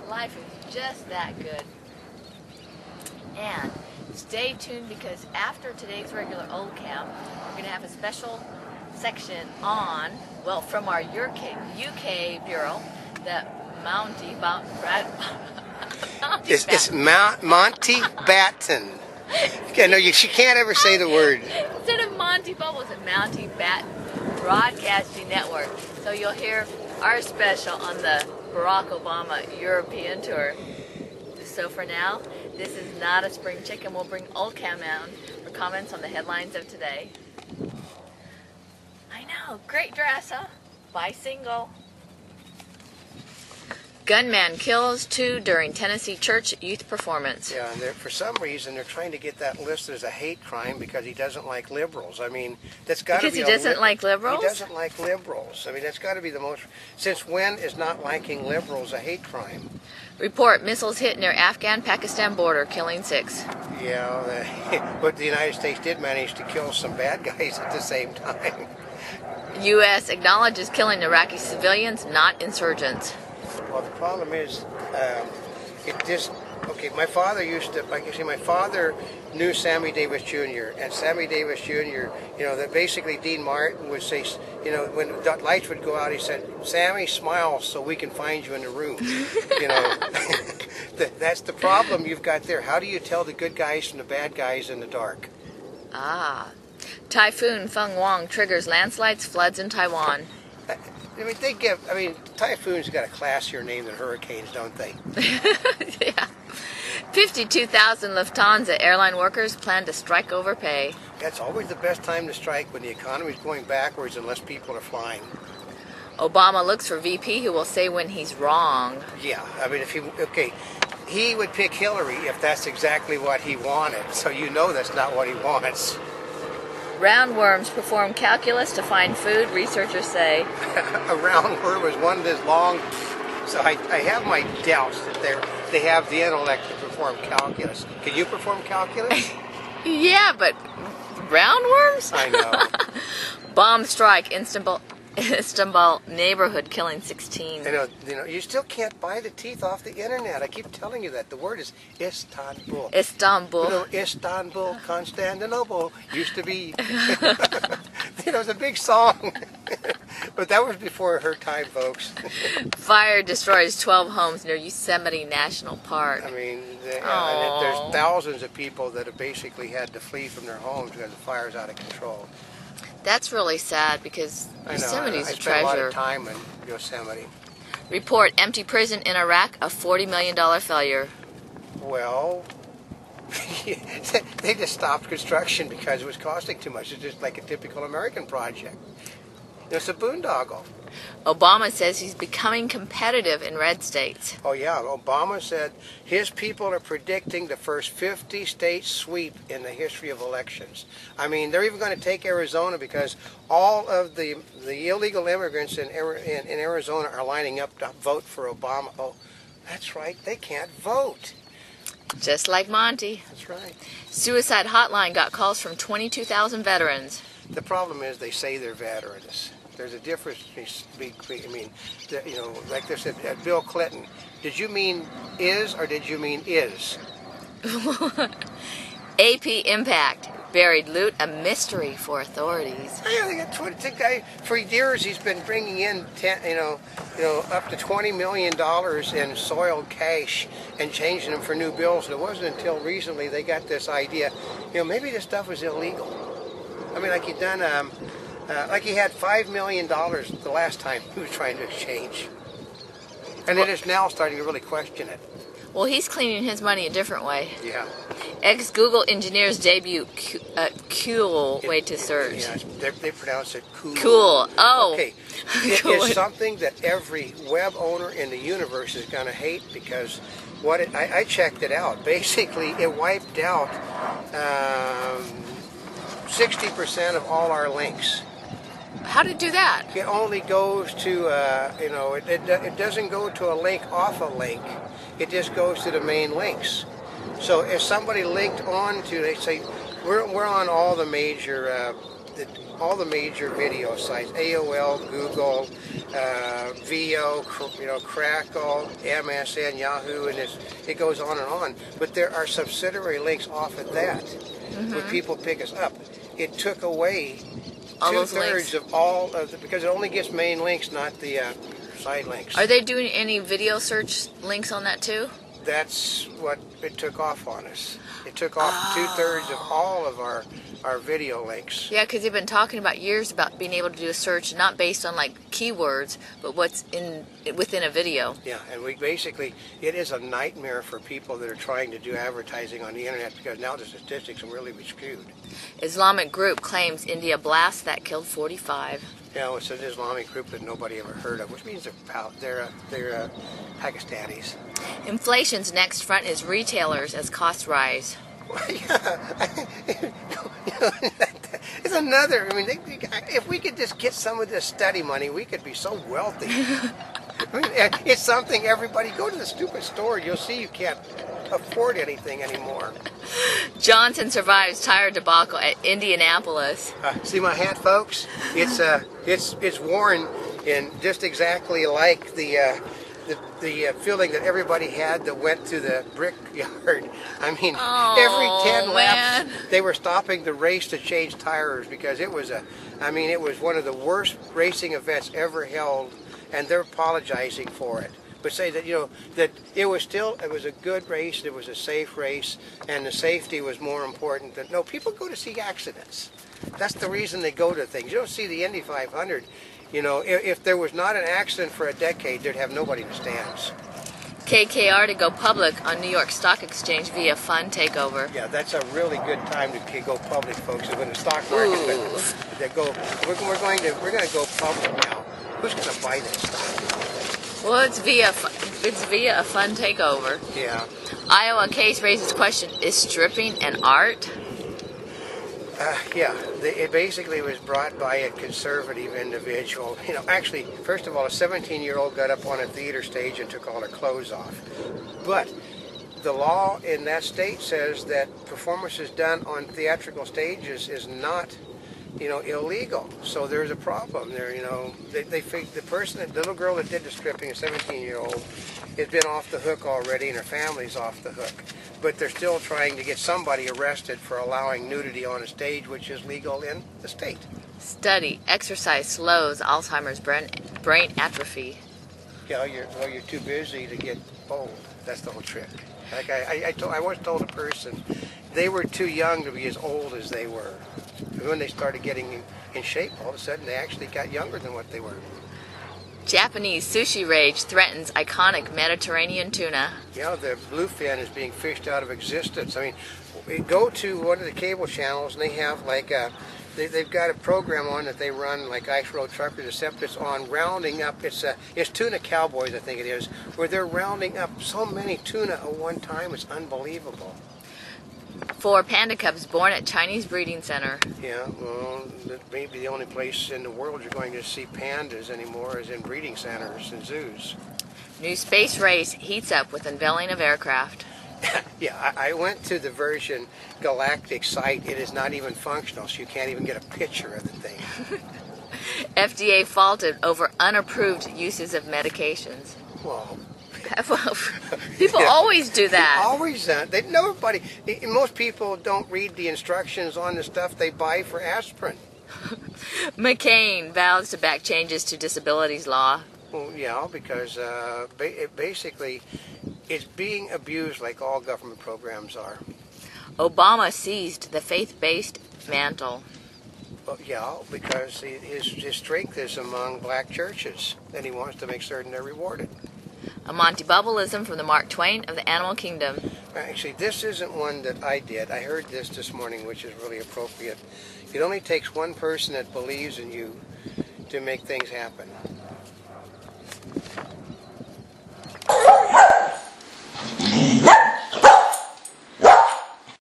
Life is just that good. And stay tuned, because after today's regular Oldecam, we're going to have a special section on, well, from our UK bureau, the Monty It's Monty Batten. Yeah, no, she can't ever say the word. Instead of Monty Bubbles, it's Monty Batten Broadcasting Network. So you'll hear our special on the Barack Obama European tour. So for now, this is not a spring chicken. We'll bring Oldecam on for comments on the headlines of today. I know, great dress, huh? Buy single. Gunman kills 2 during Tennessee church youth performance. Yeah, and for some reason they're trying to get that listed as a hate crime because he doesn't like liberals. I mean, that's got to be. Because he doesn't like liberals? He doesn't like liberals. I mean, that's got to be the most. Since when is not liking liberals a hate crime? Report missiles hit near Afghan-Pakistan border, killing 6. Yeah, but the United States did manage to kill some bad guys at the same time. U.S. acknowledges killing Iraqi civilians, not insurgents. Well, the problem is, okay, my father used to, like you see, my father knew Sammy Davis Jr., and Sammy Davis Jr., that basically Dean Martin would say, when the lights would go out, he said, "Sammy, smile so we can find you in the room." That's the problem you've got there. How do you tell the good guys from the bad guys in the dark? Ah. Typhoon Feng Wang triggers landslides, floods in Taiwan. I mean, typhoons got a classier name than hurricanes, don't they? Yeah. 52,000 Lufthansa airline workers plan to strike over pay. That's always the best time to strike, when the economy's going backwards and less people are flying. Obama looks for VP who will say when he's wrong. Yeah, I mean, he would pick Hillary if that's exactly what he wanted, so that's not what he wants. Roundworms perform calculus to find food, researchers say. A roundworm is one that's long, so I have my doubts that they have the intellect to perform calculus. Can you perform calculus? Yeah, but roundworms? I know. Bomb strike, Istanbul neighborhood killing 16. You still can't buy the teeth off the internet. I keep telling you that. The word is Istanbul. Istanbul. Istanbul, Constantinople used to be. It was a big song. But that was before her time, folks. Fire destroys 12 homes near Yosemite National Park. I mean, and there's thousands of people that have basically had to flee from their homes because the fire's out of control. That's really sad, because Yosemite's a treasure. I spent a lot of time in Yosemite. Report empty prison in Iraq, a $40 million failure. Well, they just stopped construction because it was costing too much. It's just like a typical American project. It's a boondoggle. Obama says he's becoming competitive in red states. Oh yeah, Obama said his people are predicting the first 50-state sweep in the history of elections. I mean, they're even going to take Arizona because all of the illegal immigrants in Arizona are lining up to vote for Obama. Oh, that's right, they can't vote. Just like Monty. That's right. Suicide hotline got calls from 22,000 veterans. The problem is they say they're veterans. There's a difference between, like they said, Bill Clinton, did you mean is or did you mean is? AP Impact, buried loot, a mystery for authorities. Yeah, they got 20 guy for years. He's been bringing in up to $20 million in soiled cash and changing them for new bills. And it wasn't until recently they got this idea, maybe this stuff was illegal. I mean, like he had $5 million the last time he was trying to exchange. And it is now starting to really question it. Well, he's cleaning his money a different way. Yeah. Ex-Google engineers debut cool way to search. Yeah, they pronounce it cool. Cool. Oh. Okay. It is something that every web owner in the universe is going to hate because I checked it out. Basically, it wiped out 60% of all our links. How did it do that? It only goes to, it doesn't go to a link off a link. It just goes to the main links. So if somebody linked on to, they say, we're on all the major all the major video sites, AOL, Google, VO, Crackle, MSN, Yahoo, and it goes on and on. But there are subsidiary links off of that where people pick us up. It took away all those two-thirds of all of the, because it only gets main links, not the side links. Are they doing any video search links on that too? That's what it took off on us. It took off two-thirds of all of our video links. Yeah, because they've been talking about years about being able to do a search not based on like keywords, but what's within a video. Yeah, and we basically, it is a nightmare for people that are trying to do advertising on the internet because now the statistics will really be skewed. Islamic group claims India blast that killed 45. Yeah, it's an Islamic group that nobody ever heard of, which means they're Pakistanis. Inflation's next front is retailers as costs rise. It's another. I mean, if we could just get some of this study money, we could be so wealthy. I mean, it's something everybody go to the stupid store. You'll see you can't afford anything anymore. Johnson survives tire debacle at Indianapolis. See my hat, folks? It's worn in just exactly like the feeling that everybody had that went to the brickyard. I mean, every 10 laps they were stopping the race to change tires because it was it was one of the worst racing events ever held, and they're apologizing for it. But say that that it was a good race, it was a safe race, and the safety was more important than people go to see accidents. That's the reason they go to things. You don't see the Indy 500. If there was not an accident for a decade, they'd have nobody in the stands. KKR to go public on New York Stock Exchange via fund takeover. Yeah, that's a really good time to go public, folks. When the stock market, we're going to go public now. Who's going to buy that stock? Well, it's via a fund takeover. Yeah. Iowa case raises question: is stripping an art? It basically was brought by a conservative individual. Actually, first of all, a 17-year-old got up on a theater stage and took all her clothes off. But the law in that state says that performances done on theatrical stages is not, illegal. So there's a problem there. The little girl that did the stripping, a 17-year-old, has been off the hook already, and her family's off the hook. But they're still trying to get somebody arrested for allowing nudity on a stage, which is legal in the state. Study: exercise slows Alzheimer's brain atrophy. Yeah, you're too busy to get old. That's the whole trick. Like I once told a person, they were too young to be as old as they were. When they started getting in shape, all of a sudden they actually got younger than what they were. Japanese sushi rage threatens iconic Mediterranean tuna. Yeah, the bluefin is being fished out of existence. I mean, go to one of the cable channels and they have they've got a program on that they run like Ice Road Truckers, except it's on rounding up. It's Tuna Cowboys, I think it is, where they're rounding up so many tuna at one time. It's unbelievable. 4 panda cubs born at Chinese breeding center. Yeah, well, that may be the only place in the world you're going to see pandas anymore is in breeding centers and zoos. New space race heats up with unveiling of aircraft. Yeah, I went to the Virgin Galactic site. It is not even functional, so you can't even get a picture of the thing. FDA faulted over unapproved uses of medications. Well, people always do that. Always. Nobody. Most people don't read the instructions on the stuff they buy for aspirin. McCain vows to back changes to disabilities law. Well, yeah, because basically it's being abused like all government programs are. Obama seized the faith-based mantle. Well, yeah, because his strength is among black churches, and he wants to make certain they're rewarded. A Monty Bubbleism from the Mark Twain of the Animal Kingdom. Actually, this isn't one that I did. I heard this morning, which is really appropriate. It only takes one person that believes in you to make things happen.